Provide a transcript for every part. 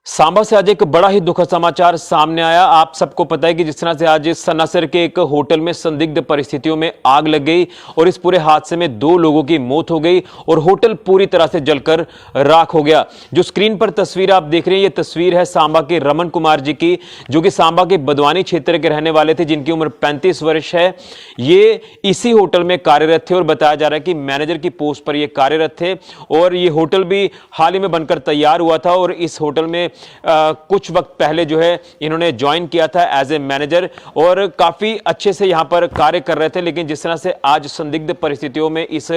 सांबा से आज एक बड़ा ही दुखद समाचार सामने आया। आप सबको पता है कि जिस तरह से आज सन्नासर के एक होटल में संदिग्ध परिस्थितियों में आग लग गई और इस पूरे हादसे में 2 लोगों की मौत हो गई और होटल पूरी तरह से जलकर राख हो गया। जो स्क्रीन पर तस्वीर आप देख रहे हैं, ये तस्वीर है सांबा के रमन कुमार जी की, जो कि सांबा के बदवानी क्षेत्र के रहने वाले थे, जिनकी उम्र 35 वर्ष है। ये इसी होटल में कार्यरत थे और बताया जा रहा है कि मैनेजर की पोस्ट पर ये कार्यरत थे और ये होटल भी हाल ही में बनकर तैयार हुआ था और इस होटल में कुछ वक्त पहले जो है इन्होंने ज्वाइन किया था एज ए मैनेजर और काफी अच्छे से यहां पर कार्य कर रहे थे। लेकिन जिस तरह से आज संदिग्ध परिस्थितियों में इस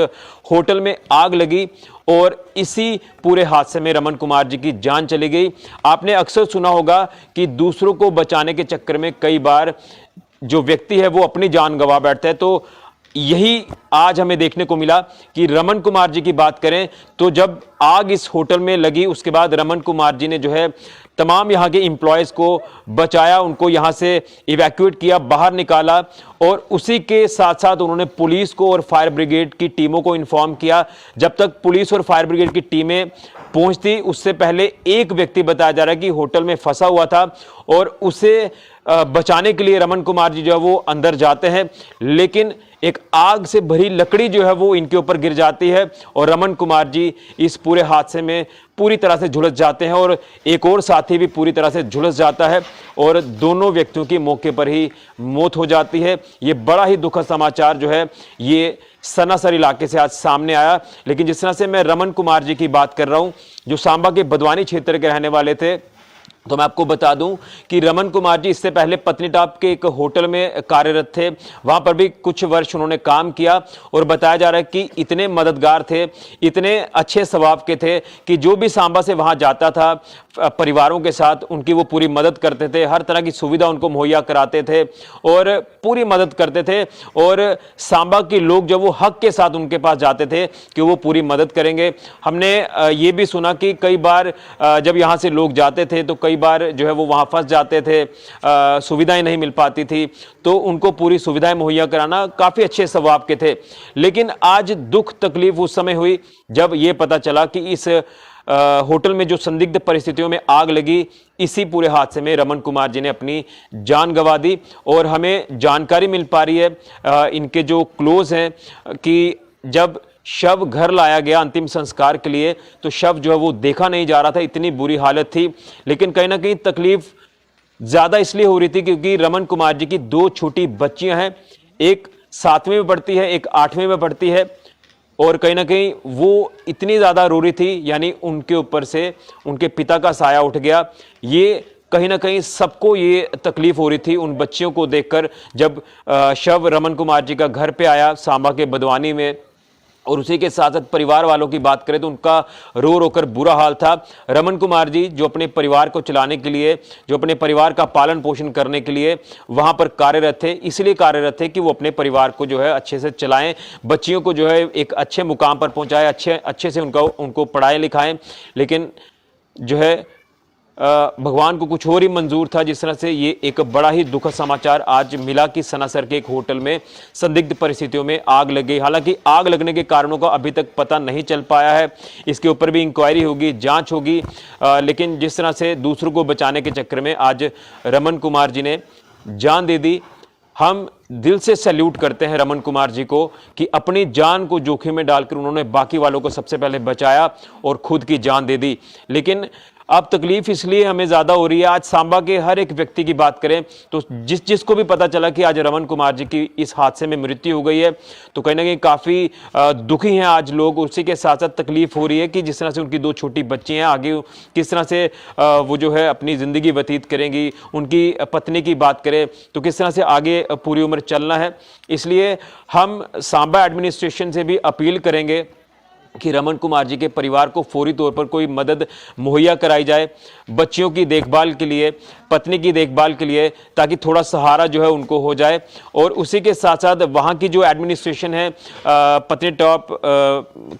होटल में आग लगी और इसी पूरे हादसे में रमन कुमार जी की जान चली गई। आपने अक्सर सुना होगा कि दूसरों को बचाने के चक्कर में कई बार जो व्यक्ति है वो अपनी जान गंवा बैठता है। तो यही आज हमें देखने को मिला कि रमन कुमार जी की बात करें तो जब आग इस होटल में लगी उसके बाद रमन कुमार जी ने जो है तमाम यहाँ के एम्प्लॉयज को बचाया, उनको यहाँ से इवैक्यूएट किया, बाहर निकाला और उसी के साथ साथ उन्होंने पुलिस को और फायर ब्रिगेड की टीमों को इन्फॉर्म किया। जब तक पुलिस और फायर ब्रिगेड की टीमें पहुंचती उससे पहले एक व्यक्ति बताया जा रहा है कि होटल में फंसा हुआ था और उसे बचाने के लिए रमन कुमार जी जो है वो अंदर जाते हैं, लेकिन एक आग से भरी लकड़ी जो है वो इनके ऊपर गिर जाती है और रमन कुमार जी इस पूरे हादसे में पूरी तरह से झुलस जाते हैं और एक और साथी भी पूरी तरह से झुलस जाता है और दोनों व्यक्तियों की मौके पर ही मौत हो जाती है। ये बड़ा ही दुखद समाचार जो है ये सन्नासर इलाके से आज सामने आया। लेकिन जिस तरह से मैं रमन कुमार जी की बात कर रहा हूं जो सांबा के बदवानी क्षेत्र के रहने वाले थे, तो मैं आपको बता दूं कि रमन कुमार जी इससे पहले पत्नीटॉप के एक होटल में कार्यरत थे, वहां पर भी कुछ वर्ष उन्होंने काम किया और बताया जा रहा है कि इतने मददगार थे, इतने अच्छे स्वभाव के थे कि जो भी सांबा से वहां जाता था परिवारों के साथ उनकी वो पूरी मदद करते थे, हर तरह की सुविधा उनको मुहैया कराते थे और पूरी मदद करते थे। और सांबा के लोग जब वो हक के साथ उनके पास जाते थे कि वो पूरी मदद करेंगे। हमने ये भी सुना कि कई बार जब यहाँ से लोग जाते थे तो कई बार जो है वो वहाँ फंस जाते थे, सुविधाएं नहीं मिल पाती थी, तो उनको पूरी सुविधाएं मुहैया कराना काफ़ी अच्छे स्वभाव के थे। लेकिन आज दुख तकलीफ उस समय हुई जब ये पता चला कि इस होटल में जो संदिग्ध परिस्थितियों में आग लगी, इसी पूरे हादसे में रमन कुमार जी ने अपनी जान गंवा दी। और हमें जानकारी मिल पा रही है इनके जो क्लोज हैं कि जब शव घर लाया गया अंतिम संस्कार के लिए तो शव जो है वो देखा नहीं जा रहा था, इतनी बुरी हालत थी। लेकिन कहीं ना कहीं तकलीफ ज्यादा इसलिए हो रही थी क्योंकि रमन कुमार जी की 2 छोटी बच्चियां हैं, एक 7वीं में पढ़ती है, एक 8वीं में पढ़ती है और कहीं ना कहीं वो इतनी ज़्यादा रो रही थी, यानी उनके ऊपर से उनके पिता का साया उठ गया। ये कहीं ना कहीं सबको ये तकलीफ हो रही थी उन बच्चियों को देखकर जब शव रमन कुमार जी का घर पे आया सांबा के बदवानी में। और उसी के साथ साथ परिवार वालों की बात करें तो उनका रो रो कर बुरा हाल था। रमन कुमार जी जो अपने परिवार को चलाने के लिए, जो अपने परिवार का पालन पोषण करने के लिए वहां पर कार्यरत थे, इसलिए कार्यरत थे कि वो अपने परिवार को जो है अच्छे से चलाएं, बच्चियों को जो है एक अच्छे मुकाम पर पहुंचाएं, अच्छे से उनको पढ़ाएं लिखाएं। लेकिन जो है भगवान को कुछ और ही मंजूर था। जिस तरह से ये एक बड़ा ही दुखद समाचार आज मिला कि सन्नासर के एक होटल में संदिग्ध परिस्थितियों में आग लग गई। हालांकि आग लगने के कारणों का अभी तक पता नहीं चल पाया है, इसके ऊपर भी इंक्वायरी होगी, जांच होगी। लेकिन जिस तरह से दूसरों को बचाने के चक्कर में आज रमन कुमार जी ने जान दे दी, हम दिल से सैल्यूट करते हैं रमन कुमार जी को कि अपनी जान को जोखिम में डालकर उन्होंने बाकी वालों को सबसे पहले बचाया और खुद की जान दे दी। लेकिन अब तकलीफ इसलिए हमें ज्यादा हो रही है, आज सांबा के हर एक व्यक्ति की बात करें तो जिसको भी पता चला कि आज रमन कुमार जी की इस हादसे में मृत्यु हो गई है तो कहीं ना कहीं काफी दुखी हैं आज लोग। उसी के साथ साथ तकलीफ हो रही है कि जिस तरह से उनकी 2 छोटी बच्ची हैं, आगे किस तरह से वो जो है अपनी जिंदगी व्यतीत करेंगी। उनकी पत्नी की बात करें तो किस तरह से आगे पूरी उम्र चलना है। इसलिए हम सांबा एडमिनिस्ट्रेशन से भी अपील करेंगे कि रमन कुमार जी के परिवार को फौरी तौर पर कोई मदद मुहैया कराई जाए, बच्चियों की देखभाल के लिए, पत्नी की देखभाल के लिए, ताकि थोड़ा सहारा जो है उनको हो जाए। और उसी के साथ साथ वहाँ की जो एडमिनिस्ट्रेशन है पत्नीटॉप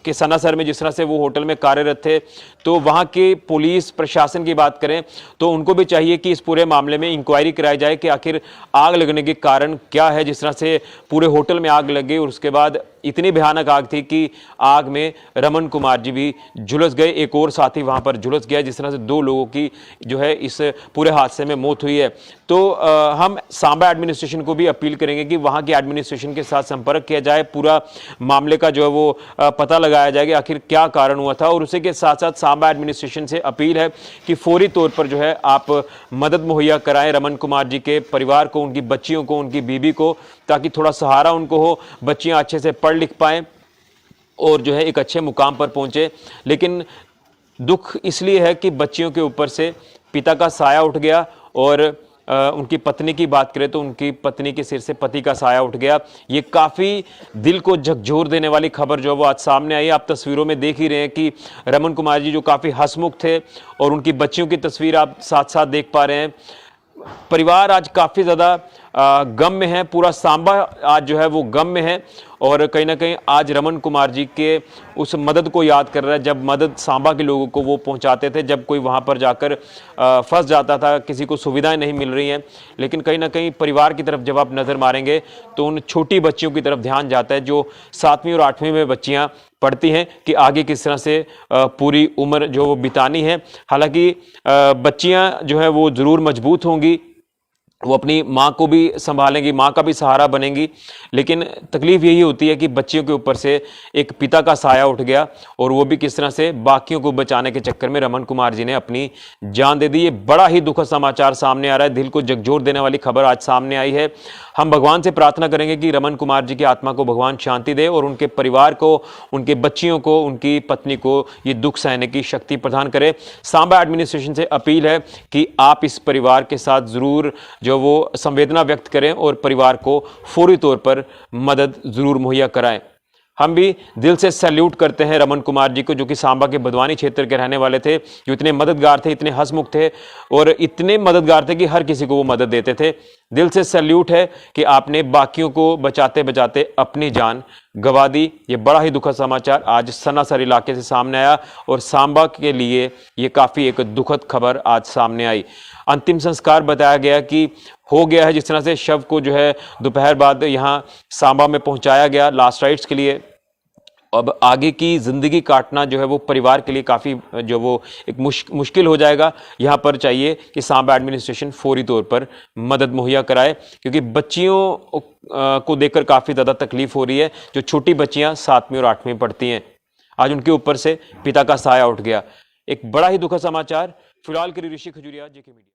के सन्नासर में जिस तरह से वो होटल में कार्यरत थे, तो वहाँ के पुलिस प्रशासन की बात करें तो उनको भी चाहिए कि इस पूरे मामले में इंक्वायरी कराई जाए कि आखिर आग लगने के कारण क्या है। जिस तरह से पूरे होटल में आग लग गई और उसके बाद इतनी भयानक आग थी कि आग में रमन कुमार जी भी झुलस गए, एक और साथी वहां पर झुलस गया, जिस तरह से 2 लोगों की जो है इस पूरे हादसे में मौत हुई है। तो हम सांबा एडमिनिस्ट्रेशन को भी अपील करेंगे कि वहां की एडमिनिस्ट्रेशन के साथ संपर्क किया जाए, पूरा मामले का जो है वो पता लगाया जाए कि आखिर क्या कारण हुआ था। और उसी के साथ साथ सांबा एडमिनिस्ट्रेशन से अपील है कि फौरी तौर पर जो है आप मदद मुहैया कराएं रमन कुमार जी के परिवार को, उनकी बच्चियों को, उनकी बीबी को, ताकि थोड़ा सहारा उनको हो, बच्चियां अच्छे से पढ़ लिख पाएं और जो है एक अच्छे मुकाम पर पहुंचे। लेकिन दुख इसलिए है कि बच्चियों के ऊपर से पिता का साया उठ गया और उनकी पत्नी की बात करें तो उनकी पत्नी के सिर से पति का साया उठ गया। ये काफ़ी दिल को झकझोर देने वाली खबर जो है वो आज सामने आई। आप तस्वीरों में देख ही रहे हैं कि रमन कुमार जी जो काफ़ी हंसमुख थे और उनकी बच्चियों की तस्वीर आप साथ साथ देख पा रहे हैं। परिवार आज काफ़ी ज़्यादा गम में है, पूरा सांबा आज जो है वो गम में है और कहीं ना कहीं आज रमन कुमार जी के उस मदद को याद कर रहा है, जब मदद सांबा के लोगों को वो पहुंचाते थे, जब कोई वहां पर जाकर फंस जाता था, किसी को सुविधाएं नहीं मिल रही हैं। लेकिन कहीं ना कहीं परिवार की तरफ जब आप नज़र मारेंगे तो उन छोटी बच्चियों की तरफ ध्यान जाता है जो 7वीं और 8वीं में बच्चियां पढ़ती हैं कि आगे किस तरह से पूरी उम्र जो वो बितानी है। हालांकि बच्चियां जो है वो ज़रूर मजबूत होंगी, वो अपनी माँ को भी संभालेंगी, माँ का भी सहारा बनेंगी। लेकिन तकलीफ यही होती है कि बच्चियों के ऊपर से एक पिता का साया उठ गया और वो भी किस तरह से बाकियों को बचाने के चक्कर में रमन कुमार जी ने अपनी जान दे दी। ये बड़ा ही दुखद समाचार सामने आ रहा है, दिल को झकझोर देने वाली खबर आज सामने आई है। हम भगवान से प्रार्थना करेंगे कि रमन कुमार जी की आत्मा को भगवान शांति दे और उनके परिवार को, उनके बच्चियों को, उनकी पत्नी को ये दुख सहने की शक्ति प्रदान करे। सांबा एडमिनिस्ट्रेशन से अपील है कि आप इस परिवार के साथ ज़रूर जो वो संवेदना व्यक्त करें और परिवार को फौरी तौर पर मदद ज़रूर मुहैया कराएं। हम भी दिल से सैल्यूट करते हैं रमन कुमार जी को, जो कि सांबा के बदवानी क्षेत्र के रहने वाले थे, जो इतने मददगार थे, इतने हंसमुख थे और इतने मददगार थे कि हर किसी को वो मदद देते थे। दिल से सैल्यूट है कि आपने बाकियों को बचाते बचाते अपनी जान गंवा दी। ये बड़ा ही दुखद समाचार आज सन्नासर इलाके से सामने आया और सांबा के लिए ये काफ़ी एक दुखद खबर आज सामने आई। अंतिम संस्कार बताया गया कि हो गया है, जिस तरह से शव को जो है दोपहर बाद यहाँ सांबा में पहुंचाया गया लास्ट राइट्स के लिए। अब आगे की ज़िंदगी काटना जो है वो परिवार के लिए काफ़ी जो वो एक मुश्किल हो जाएगा। यहाँ पर चाहिए कि सांबा एडमिनिस्ट्रेशन फौरी तौर पर मदद मुहैया कराए, क्योंकि बच्चियों को देखकर काफ़ी ज़्यादा तकलीफ हो रही है। जो छोटी बच्चियाँ 7वीं और 8वीं पढ़ती हैं, आज उनके ऊपर से पिता का साया उठ गया। एक बड़ा ही दुखद समाचार। फिलहाल के लिए ऋषि खजूरिया, जेके मीडिया।